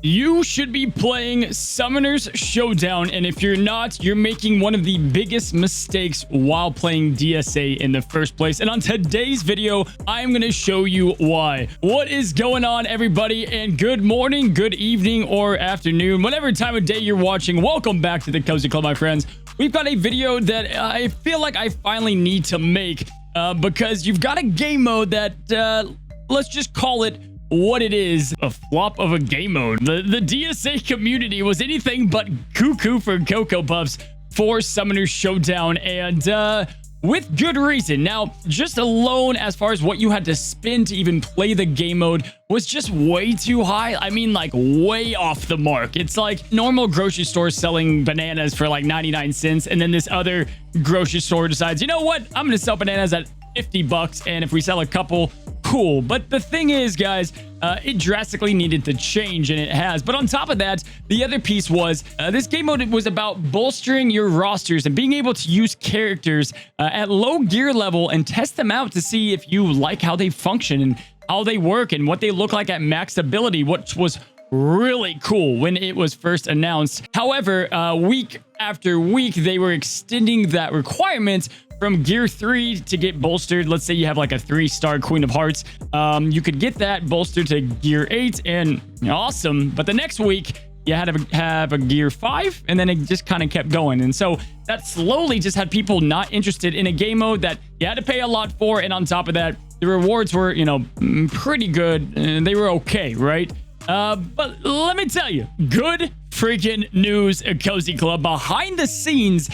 You should be playing Summoner's Showdown, and if you're not, you're making one of the biggest mistakes while playing DSA in the first place. And on today's video, I'm going to show you why. What is going on, everybody? And good morning, good evening, or afternoon, whatever time of day you're watching. Welcome back to the Cozy Club, my friends. We've got a video that I feel like I finally need to make because you've got a game mode that, let's just call it what it is, a flop of a game mode. The DSA community was anything but cuckoo for Cocoa Puffs for Summoner's Showdown, and with good reason. Now, just alone as far as what you had to spend to even play the game mode was just way too high. I mean, like way off the mark. It's like normal grocery stores selling bananas for like 99 cents, and then this other grocery store decides, you know what, I'm gonna sell bananas at 50 bucks, and if we sell a couple, cool. But the thing is, guys, it drastically needed to change, and it has. But on top of that, the other piece was this game mode was about bolstering your rosters and being able to use characters at low gear level and test them out to see if you like how they function and how they work and what they look like at max ability, which was really cool when it was first announced. However, week after week, they were extending that requirement from gear 3 to get bolstered. Let's say you have like a 3-star Queen of Hearts. You could get that bolstered to gear 8 and awesome. But the next week, you had to have a gear 5, and then it just kind of kept going. And so that slowly just had people not interested in a game mode that you had to pay a lot for. And on top of that, the rewards were, you know, pretty good, and they were okay, right? But let me tell you, good freaking news, Cozy Club. Behind the scenes,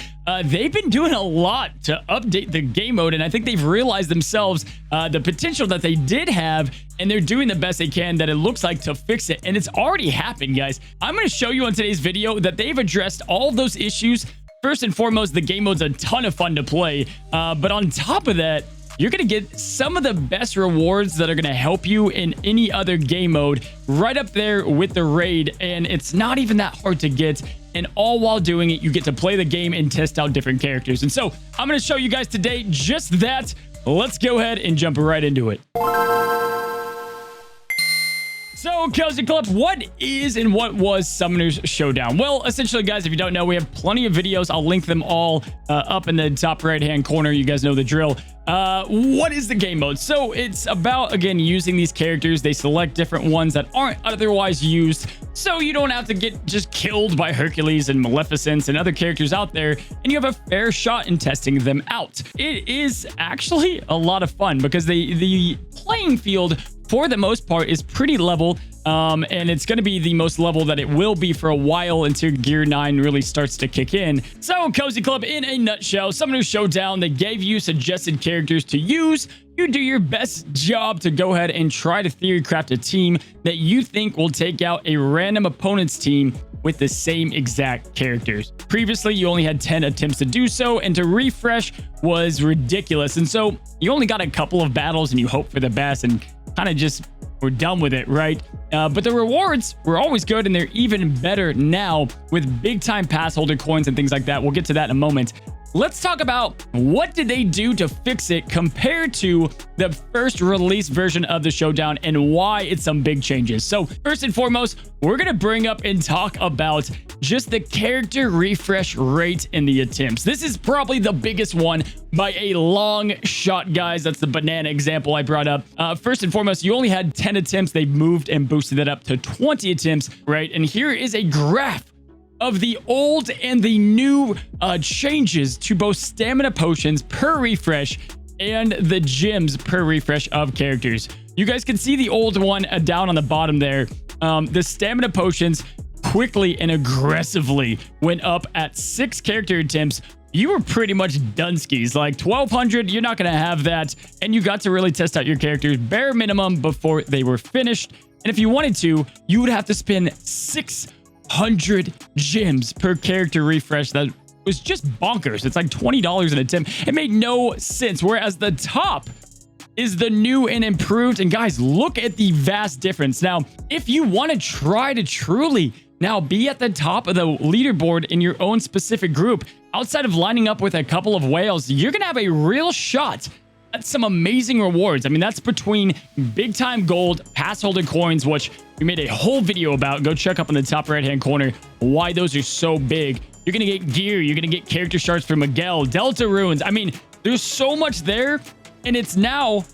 they've been doing a lot to update the game mode, and I think they've realized themselves the potential that they did have, and they're doing the best they can that it looks like to fix it, and it's already happened, guys. I'm going to show you on today's video that they've addressed all of those issues. First and foremost, the game mode's a ton of fun to play, but on top of that, you're going to get some of the best rewards that are going to help you in any other game mode right up there with the raid. And it's not even that hard to get. And all while doing it, you get to play the game and test out different characters. And so I'm going to show you guys today just that. Let's go ahead and jump right into it. So, Cozy Club, what is and what was Summoner's Showdown? Well, essentially, guys, if you don't know, we have plenty of videos. I'll link them all up in the top right-hand corner. You guys know the drill. What is the game mode? So, it's about, again, using these characters. They select different ones that aren't otherwise used, so you don't have to get just killed by Hercules and Maleficent and other characters out there, and you have a fair shot in testing them out. It is actually a lot of fun because the playing field, for the most part, is pretty level, and it's going to be the most level that it will be for a while until Gear 9 really starts to kick in. So, Cozy Club, in a nutshell, Summoner's Showdown, they gave you suggested characters to use. You do your best job to go ahead and try to theory craft a team that you think will take out a random opponent's team with the same exact characters. Previously, you only had 10 attempts to do so, and to refresh was ridiculous. And so you only got a couple of battles and you hope for the best and kind of just we're done with it, right? But the rewards were always good, and they're even better now with big time pass holder coins and things like that. We'll get to that in a moment. Let's talk about what did they do to fix it compared to the first release version of the Showdown and why it's some big changes. So first and foremost, we're going to bring up and talk about just the character refresh rate in the attempts. This is probably the biggest one by a long shot, guys. That's the banana example I brought up. First and foremost, you only had 10 attempts. They moved and boosted it up to 20 attempts, right? And here is a graph of the old and the new changes to both stamina potions per refresh and the gems per refresh of characters. You guys can see the old one down on the bottom there. The stamina potions quickly and aggressively went up at 6 character attempts. You were pretty much dunskies. Like 1200, you're not going to have that. And you got to really test out your characters bare minimum before they were finished. And if you wanted to, you would have to spend 600 gems per character refresh. That was just bonkers. It's like $20 an attempt. It made no sense. Whereas the top is the new and improved. And guys, look at the vast difference. Now, if you want to try to truly now be at the top of the leaderboard in your own specific group, outside of lining up with a couple of whales, you're going to have a real shot That's some amazing rewards. I mean, that's between big time gold, pass holder coins, which we made a whole video about. Go check up in the top right-hand corner why those are so big. You're going to get gear. You're going to get character shards for Miguel, Delta runes. I mean, there's so much there, and it's now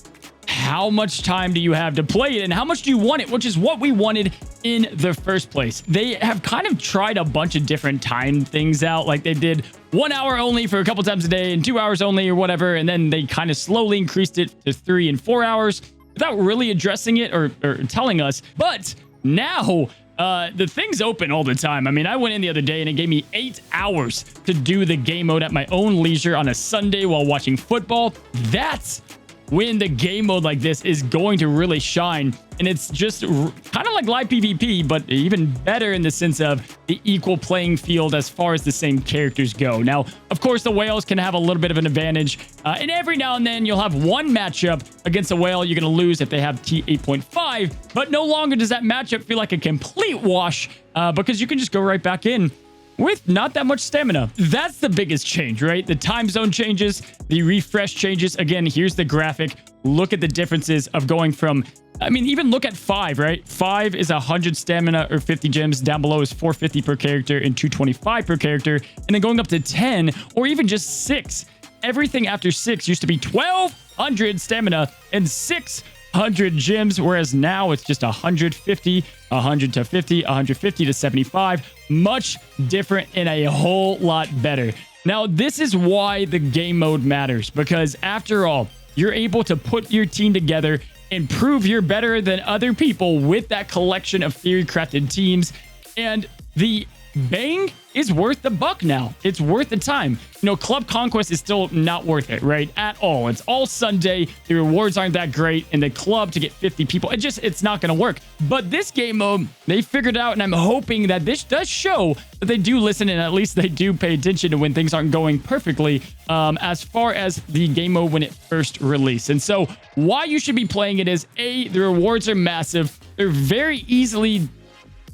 how much time do you have to play it and how much do you want it, which is what we wanted in the first place. They have kind of tried a bunch of different time things out. Like they did 1 hour only for a couple times a day and 2 hours only or whatever. And then they kind of slowly increased it to 3 and 4 hours without really addressing it or telling us. But now the thing's open all the time. I mean, I went in the other day and it gave me 8 hours to do the game mode at my own leisure on a Sunday while watching football. That's when the game mode like this is going to really shine. And it's just kind of like live PvP, but even better in the sense of the equal playing field as far as the same characters go. Now, of course, the whales can have a little bit of an advantage. And every now and then you'll have one matchup against a whale you're going to lose if they have T8.5. But no longer does that matchup feel like a complete wash because you can just go right back in with not that much stamina. That's the biggest change, right? The time zone changes, the refresh changes. Again, here's the graphic. Look at the differences of going from, I mean, even look at 5, right? 5 is 100 stamina or 50 gems. Down below is 450 per character and 225 per character. And then going up to 10 or even just 6. Everything after 6 used to be 1200 stamina and 600 gems, whereas now it's just 150, 100 to 50, 150 to 75. Much different and a whole lot better. Now, this is why the game mode matters, because after all, you're able to put your team together and prove you're better than other people with that collection of theory-crafted teams. And the bang is worth the buck now. It's worth the time. You know, Club Conquest is still not worth it, right? At all. It's all Sunday. The rewards aren't that great. And the club to get 50 people, it's not going to work. But this game mode, they figured out, and I'm hoping that this does show that they do listen and at least they do pay attention to when things aren't going perfectly as far as the game mode when it first released. And so why you should be playing it is, A, the rewards are massive. They're very easily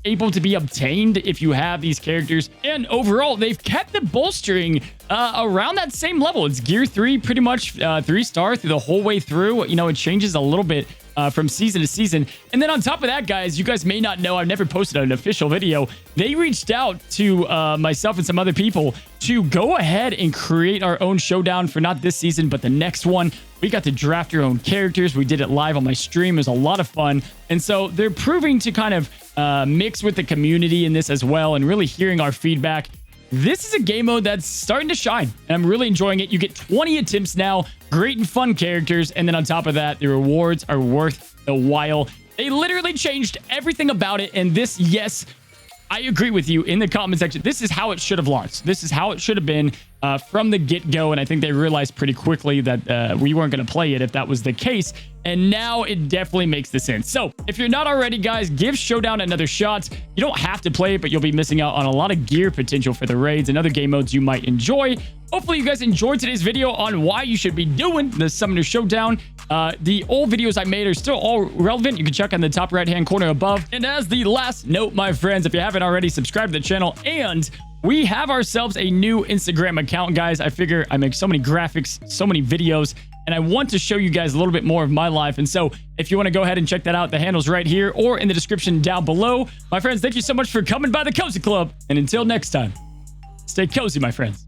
able to be obtained if you have these characters, and overall they've kept the bolstering around that same level. It's gear 3 pretty much 3-star through the whole way through. You know, it changes a little bit from season to season. And then on top of that, guys, you guys may not know, I've never posted an official video. They reached out to myself and some other people to go ahead and create our own showdown for not this season, but the next one. We got to draft your own characters. We did it live on my stream. It was a lot of fun. And so they're proving to kind of mix with the community in this as well and really hearing our feedback. This is a game mode that's starting to shine, and I'm really enjoying it. You get 20 attempts now, great and fun characters, and then on top of that, the rewards are worth the while. They literally changed everything about it, and this, yes, I agree with you in the comment section. This is how it should have launched. This is how it should have been from the get-go, and I think they realized pretty quickly that we weren't going to play it if that was the case, and now it definitely makes the sense. So if you're not already, guys, give Showdown another shot. You don't have to play it, but you'll be missing out on a lot of gear potential for the raids and other game modes you might enjoy. Hopefully you guys enjoyed today's video on why you should be doing the Summoner Showdown. The old videos I made are still all relevant. You can check on the top right-hand corner above. And as the last note, my friends, if you haven't already, subscribe to the channel. And we have ourselves a new Instagram account, guys. I figure I make so many graphics, so many videos, and I want to show you guys a little bit more of my life. And so if you want to go ahead and check that out, the handle's right here or in the description down below. My friends, thank you so much for coming by the Cozy Club. And until next time, stay cozy, my friends.